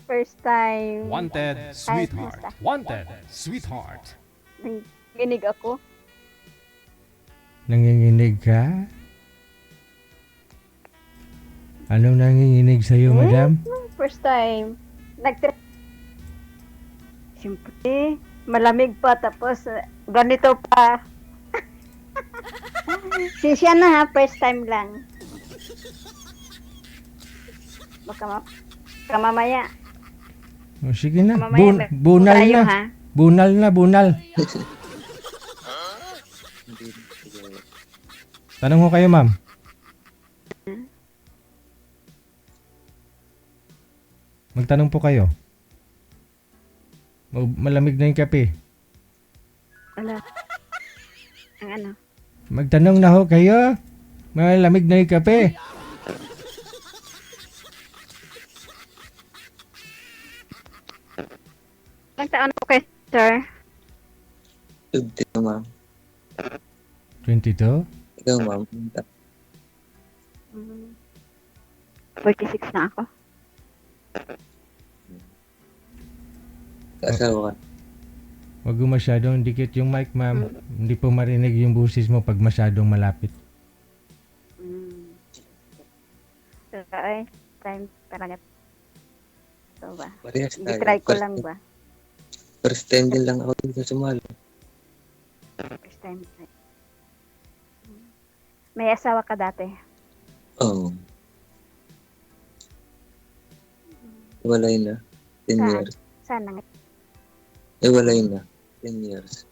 First time. Wanted, sweetheart. Wanted, sweetheart. Nanginig ako. Nanginginig ka? Anong nanginginig sa'yo, madam? First time. Siyempre, malamig pa tapos ganito pa. Sinsya na ha, first time lang. Baka mamaya. O, sige na. Mamaya Bunal tayo, na. ha? Bunal na, bunal. Tanong ko kayo, ma'am. Magtanong po kayo. Malamig na yung kape. Wala. Ang ano? Magtanong na ho kayo. Malamig na yung kape. Ilang taon po kayo, sir? 22, ma'am. 22? Ikaw, ma'am. 46 na ako. Kasawa ka. Huwag mo masyadong dikit yung mic, ma'am. Hindi po marinig yung busis mo pag masyadong malapit. So, ay, time talaga. So ba? Parehas tayo. Try ko lang ba? First time din lang ako dito sumali. First time. May asawa ka dati? Oo. Walay na. 10 Saan? years. Sana nga. Walay na. 10 years.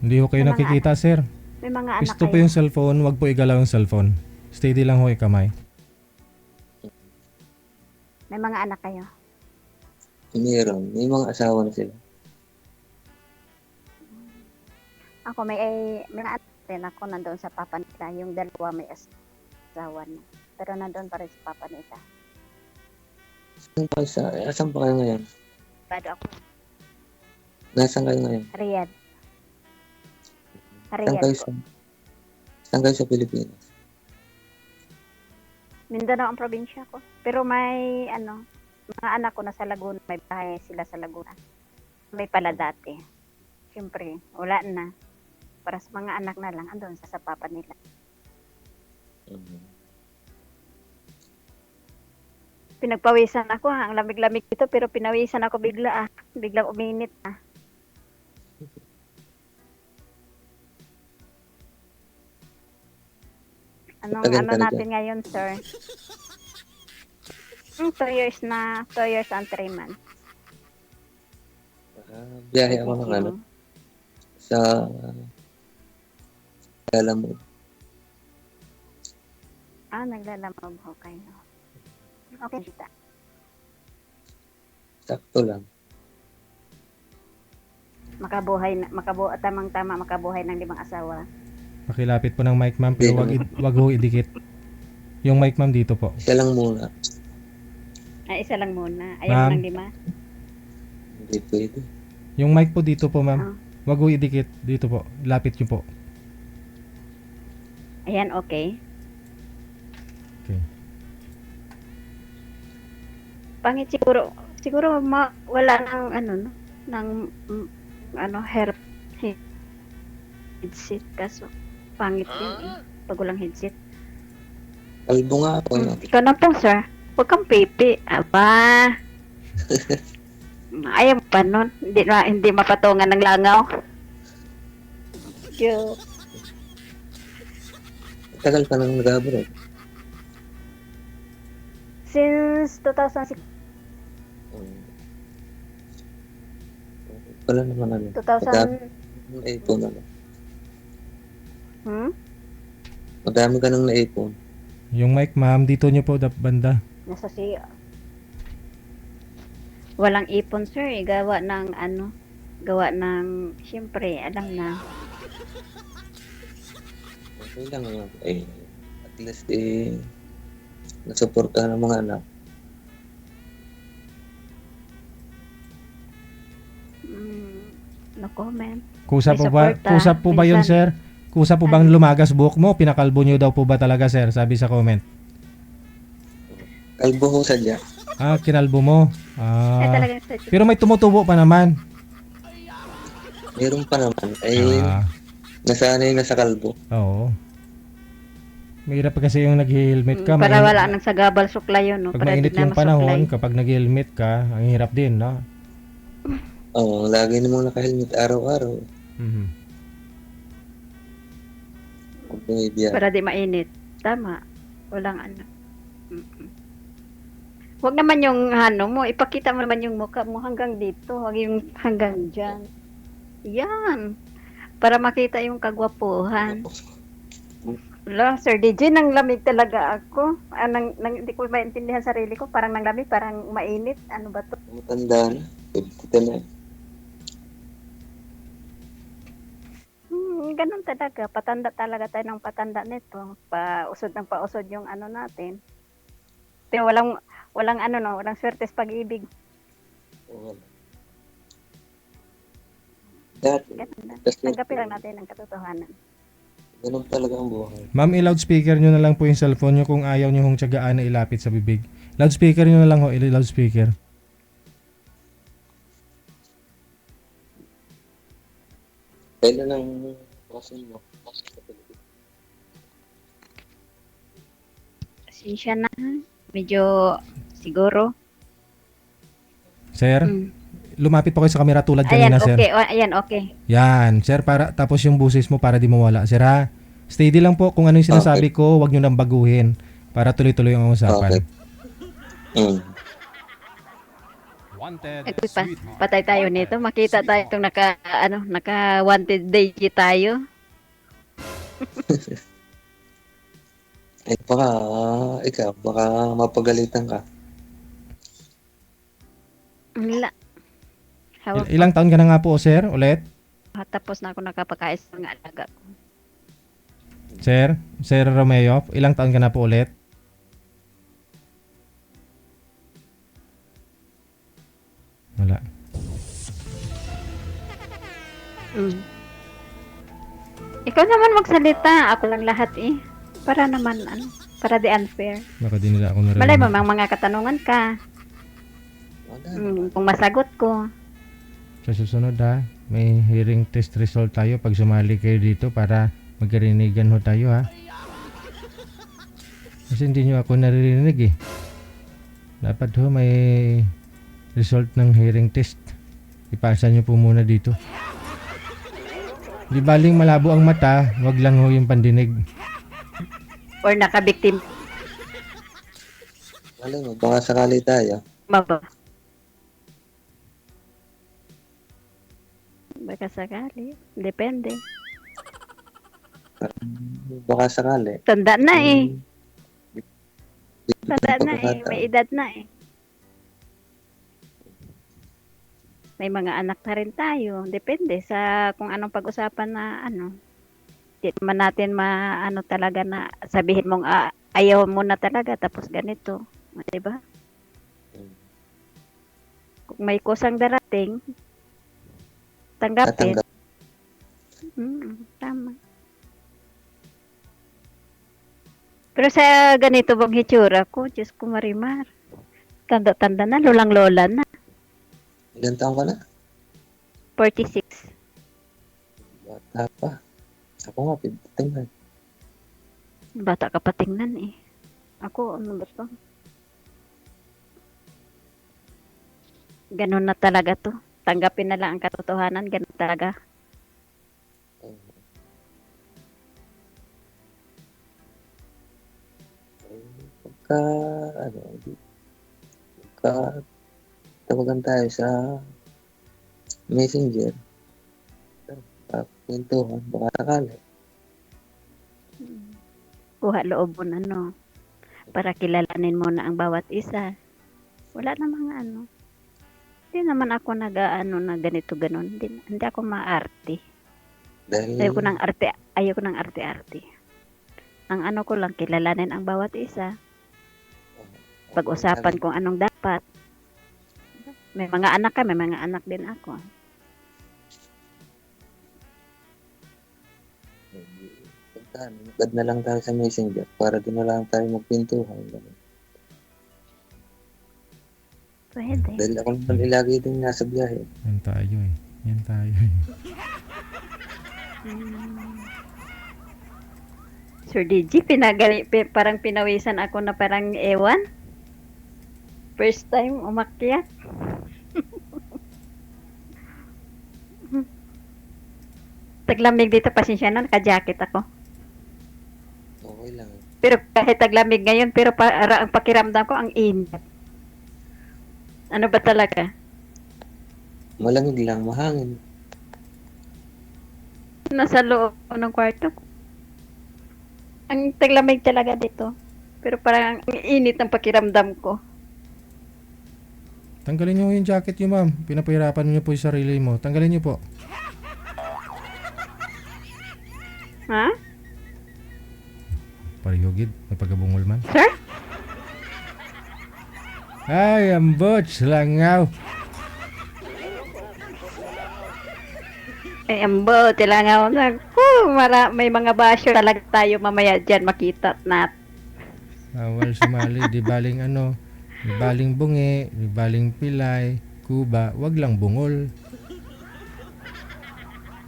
Hindi ko kayo May mga nakikita, sir. May mga anak Gusto po kayo? yung cellphone, wag po igalaw yung cellphone. Steady lang ho yung kamay. May mga anak kayo? Meron. May mga asawa na sila. Ako may anak din ako nandoon sa papa nila. Yung dalawa may asawa na. Pero nandoon pa rin sa papa nila. Asan pa kayo ngayon? Bado ako. Nasaan kayo ngayon? Riyadh. Saan kayo Riyadh. saan kayo sa Pilipinas? Mindanao ang probinsya ko. Pero may mga anak ko na sa Laguna. May bahay sila sa Laguna. May pala dati. Siyempre, wala na. Para sa mga anak na lang, andun sa papa nila. Pinagpawisan ako ha. Ang lamig-lamig dito pero pinawisan ako bigla ah. Biglang uminit ah. Tagal Ano ka na natin ngayon, sir? 2 years na. 2 years and 3 months. Biyahe ako ng sa Alamod. Naglalamog ho kayo. Okay, kita. Sakto lang. Tamang-tama makabuhay ng 5 asawa. Pakilapit po ng mic, ma'am, pero wag ho idikit. Yung mic, ma'am, dito po. Isa lang muna. Isa lang muna. Ayaw Ma'am. ng 5. Hindi pwede. Yung mic po dito po, ma'am. Wag ho idikit. Dito po. Lapit nyo po. Ayan, okay. Okay. Pangit siguro. Siguro wala nang headset kaso pangit din eh. Pag walang headset. Kalbo nga ako. No? Ikaw na po, sir. Huwag kang pipi. Aba. Ayaw pa nun. Hindi mapatungan ng langaw. Yo. Tagal pa nang nag-abroad. Since 2006. Wala naman 2000. Naipon ano. Hmm? Madami ka nang naipon. Yung mic, ma'am, dito nyo po banda. Nasa siya. Walang ipon, sir. Gawa ng, siyempre, alam na. Okay lang yun. At least nasuporta ng mga anak. No comment. Kusa May po ba? suporta. Kusa po ba yun, Minsan- sir? Kusa po bang lumagas buhok mo? Pinakalbo nyo daw po ba talaga, sir? Sabi sa comment. Kalbo ho sadya. Kinalbo mo. Ay, talagang sa Pero may tumutubo pa naman. Meron pa naman. Ay, nasanay na sa kalbo. Oo. Mahirap pa kasi yung nag-helmet ka. para wala nang sagabal suklay yun, no? Pag Para mainit di na yung panahon, masuklay. kapag nag-helmet ka, ang hirap din, no? Oo, lagi namang naka-helmet araw-araw. Mhm. Kung bumibiyahe. Para di mainit. Tama. Walang ano. Mm-mm. Huwag naman yung ano mo, ipakita mo naman yung mukha mo hanggang dito, huwag yung hanggang dyan. Yan. Para makita yung kagwapuhan. Wala, Sir DJ, nang lamig talaga ako. Hindi ko maintindihan sarili ko. Parang nang lamig, parang mainit. Ano ba to? Matanda na. 50 na. Ganun talaga. Patanda talaga tayo ng patanda nito. Pausod ng pausod yung ano natin. Pero walang ano no, walang swerte sa pag-ibig. Oo. Dati, Ganun lang. kasi Tanggapin lang natin ang katotohanan. ganun talaga ang buhay. Ma'am, i-loudspeaker nyo na lang po yung cellphone nyo kung ayaw nyo hong tiyagaan na ilapit sa bibig. Loudspeaker nyo na lang ho, i-loudspeaker. Kailan ang kasin mo? Pasensya na. Medyo siguro. Sir, Mm. lumapit po kayo sa camera tulad Ayan, kanina, sir. okay. Ayan, okay. Yan, sir, para tapos yung busis mo para di mawala. Sir, ha? Steady lang po kung ano yung sinasabi ko, wag nyo nang baguhin para tuloy-tuloy ang usapan. Okay. Wanted Ito pa, Sweetheart. patay tayo nito. Makita tayo itong naka wanted day tayo. Ay, baka mapagalitan ka. Wala. Hawak Ilang taon ka na nga po, sir, ulit? pa. Tapos na ako nakapakain sa mga alaga ko. Sir Romeo, ilang taon ka na po ulit? Wala. Mm. Ikaw naman magsalita. Ako lang lahat eh. Para naman, para di unfair. Baka di nila ako narinig. Malay mo, mga katanungan ka. Wala. Kung masagot ko. Sa susunod ha, may hearing test result tayo pag sumali kayo dito para magkarinigan ho tayo ha. Kasi hindi nyo ako naririnig eh. Dapat ho may result ng hearing test. Ipasa nyo po muna dito. Di baling malabo ang mata, wag lang ho yung pandinig. Or nakabiktim Wala mo, baka sakali tayo. ba? Baka sakali. Depende. Baka sakali. Tanda na eh. Dito Tanda sa na eh. pagkakataon. May edad na eh. May mga anak na rin tayo. Depende sa kung anong pag-usapan na ano. Di naman natin talaga na sabihin mong ayaw mo na talaga tapos ganito. Diba? Kung may kusang darating, tanggapin. Tatanggap. Tama. Pero sa ganito bang hitsura ko, Diyos ko Marimar. Tanda-tanda na, lulang-lola na. Ilan taon ka na? 46. Bata pa. Ako nga, 50 na. Bata ka pa tingnan eh. Ako, ano ba to? Ganun na talaga to. Tanggapin na lang ang katotohanan. Ganun talaga. Pagka, pagka tawagan tayo sa messenger, kwentuhan, baka sakali. Kuha loob mo na, no? Para kilalanin mo na ang bawat isa. Wala na mga ano. Hindi naman ako na ganito ganon. Hindi ako maarte. Dahil, Ayoko ng arte-arte. Ang ano ko lang, kilalanin ang bawat isa. Pag-usapan kung anong dapat. May mga anak ka, may mga anak din ako. Magad na lang tayo sa messenger para di na lang tayo magpintuhan. Ganun. Pwede. Dahil ako naman ilagi din nasa biyahe. Yan tayo eh. Yan tayo eh. Sir DG, parang pinawisan ako na parang ewan. First time umakyat. Taglamig dito, pasensya na, naka-jacket ako. Okay lang. Pero kahit taglamig ngayon, pero ang pakiramdam ko, ang init. Ano ba talaga? Malamig lang, mahangin. Nasa loob ng kwarto. Ang taglamig talaga dito. Pero parang ang init ng pakiramdam ko. Tanggalin niyo yung jacket niyo, ma'am. Pinapahirapan niyo po yung sarili mo. Tanggalin niyo po. Ha? Pariyogid. May pagkabungol man. Sir? Ay, ambots. Langaw. Ay, ambo, tilangaw na. May mga basyo talaga tayo mamaya dyan makita nat. Awal sumali. Di baling ano. Di baling bungi. Di baling pilay. Kuba. Wag lang bungol.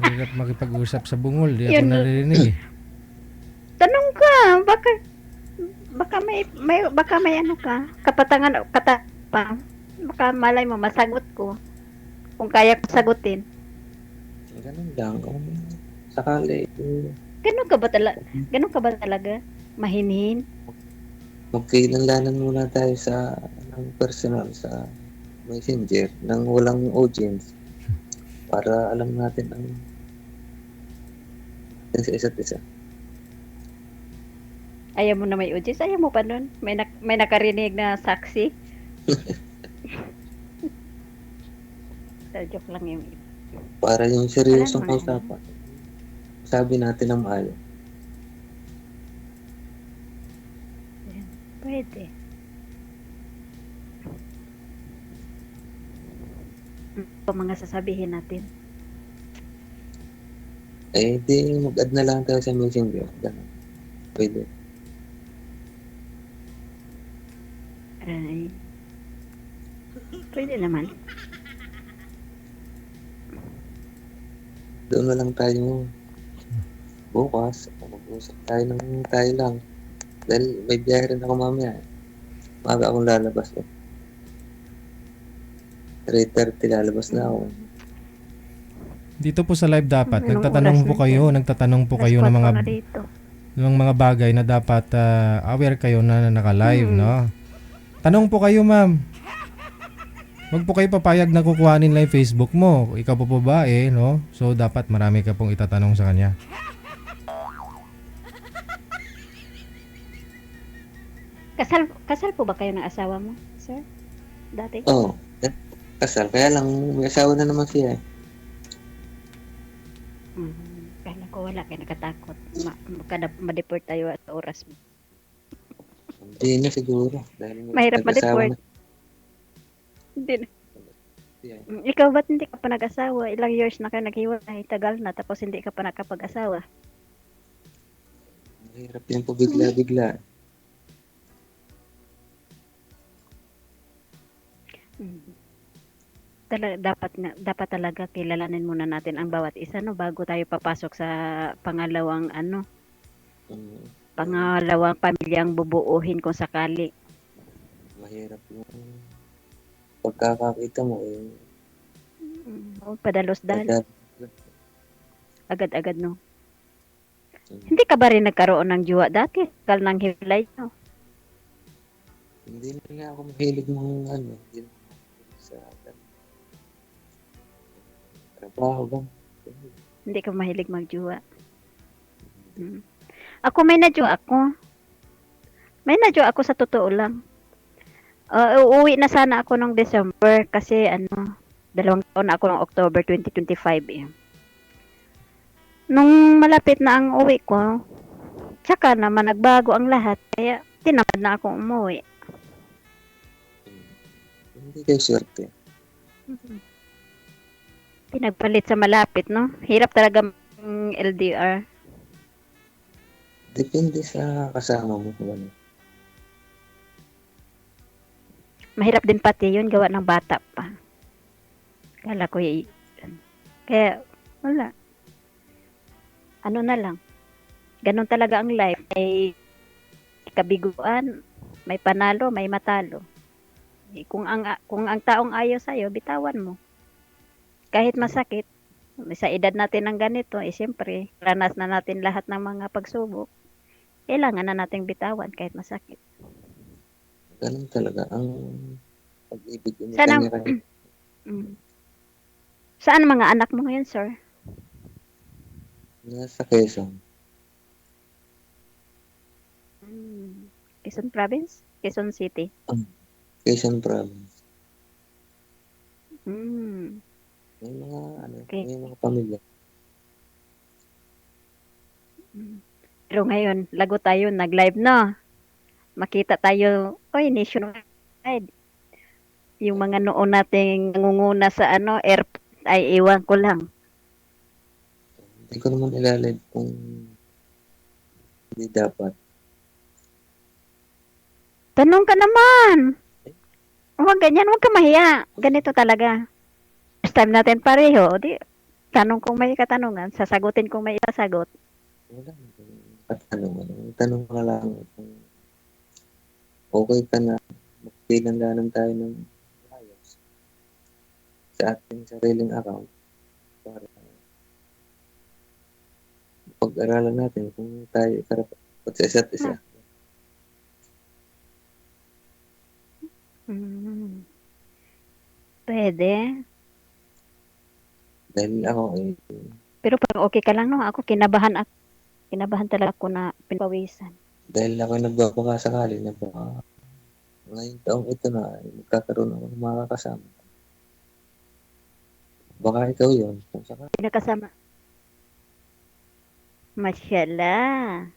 Hirap makipag-usap sa bungol. Di ako Yun. naririnig eh. Tanong ka, baka may ano ka, kapatangan, baka malay mo, masagot ko. Kung kaya ko sagutin. Ganun lang. Kung sakali, Ganun ka ba talaga? Mahinhin? magkailanlanan muna tayo sa personal, sa messenger, nang walang audience. Para alam natin ang sa isa't isa. Ayaw mo na may audience? Ayaw mo pa nun? May nakarinig na saksi? Joke lang yung Para yung seryosong Alam mo. usapan. Sabi natin ang maayos. Pwede. Ano mga sasabihin natin? Eh, di mag-add na lang tayo sa messenger. Ganun. Pwede. Ay. Pwede naman. Doon na lang tayo bukas. Mag-usap tayo ng tayo lang. Dahil may biyahe rin ako mamaya. Maga akong lalabas. 3:30 lalabas na ako. Dito po sa live dapat, Anong nagtatanong oras po na kayo, nagtatanong po kayo ng mga dito. ng mga bagay na dapat aware kayo na naka-live, no? Tanong po kayo, ma'am. Wag po kayo papayag na kukuhanin lang yung Facebook mo. Ikaw po babae, no? So, dapat marami ka pong itatanong sa kanya. Kasal po ba kayo ng asawa mo, sir? Dati? Oo. Kasal. Kaya lang, may asawa na naman siya. Kala ko wala kayo nakatakot. Ma-deport tayo at oras mo. Hindi na siguro. Dahil Mahirap nag-asawa ma-deport. na Hindi na. siya. Ikaw ba't hindi ka pa nag-asawa? Ilang years na kayo naghiwalay, tagal na, tapos hindi ka pa nakapag-asawa. Mahirap yan po bigla-bigla. Dapat talaga kilalanin muna natin ang bawat isa, no, bago tayo papasok sa pangalawang Mm, pangalawang pamilyang bubuuhin kung sakali. mahirap yung pagkakakita mo. Padalos-dalos, agad-agad, no. Mm. Hindi ka ba rin nagkaroon ng jowa dati? Kal nang hiwalay, no? Hindi na nga ako mahilig ng hindi na ako mahilig sa trabaho ba? Hindi ka mahilig magjowa. Ako may nadyo ako. May nadyo ako sa totoo lang. Uuwi na sana ako nung December kasi 2 taon na ako ng October 2025 eh. Nung malapit na ang uwi ko, tsaka naman nagbago ang lahat kaya tinamad na akong umuwi. Hindi kayo swerte. Pinagpalit sa malapit, no? Hirap talaga LDR. Depende sa kasama mo kung ano. Mahirap din pati yun, gawa ng bata pa. Kala ko kaya, wala. Ano na lang. Ganun talaga ang life. May kabiguan, may panalo, may matalo. Kung ang taong ayaw sa'yo, bitawan mo. Kahit masakit, sa edad natin ng ganito, siyempre, ranas na natin lahat ng mga pagsubok. Kailangan na nating bitawan kahit masakit. Ganun talaga ang pag-ibig mo Sana, kanya-kanya. mm. Saan mga anak mo ngayon, sir? Nasa Quezon. Quezon Province? Quezon City? Quezon Province. Mm. May mga Okay. may mga pamilya. Pero ngayon, lago tayo, nag-live na. Makita tayo, nationwide. Yung mga noon nating nangunguna sa air, ay iwan ko lang. Hindi ko naman ilalive kung hindi dapat. Tanong ka naman! Huwag ganyan, huwag ka mahiya. Ganito talaga. First time natin pareho, di, tanong kung may katanungan, sasagutin kung may isasagot. Wala. Katanungan. Ang tanong na lang kung okay ka na magpilandanan tayo ng ayos sa ating sariling account para pag-aralan natin kung tayo karapat sa isa't isa. Pwede. Dahil ako Pero pag okay ka lang, no? Ako, kinabahan talaga ako na pinapawisan. dahil ako nagbabaka sakali na baka ngayong taong ito na ay magkakaroon ako ng mga kasama. Baka ikaw yun. Kung saka, Pinakasama. Mashallah.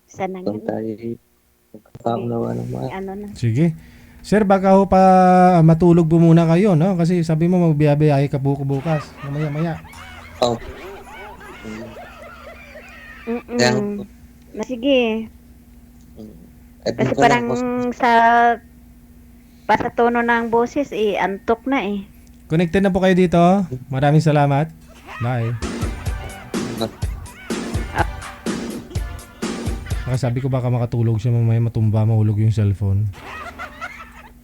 Sana kung nga. tayo magkakaunawa ng mga Ano na. Sige. Sir, baka ho pa matulog po muna kayo, no? Kasi sabi mo magbiyabiyahe ka bukas. Mamaya-maya. oh, Kaya, Na sige. at Kasi dito parang lang sa tono ng boses, antok na eh. Connected na po kayo dito. Maraming salamat. Bye. Sabi ko baka makatulog siya mamaya matumba, mahulog yung cellphone.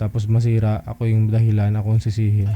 Tapos masira, ako yung dahilan, ako yung sisihin.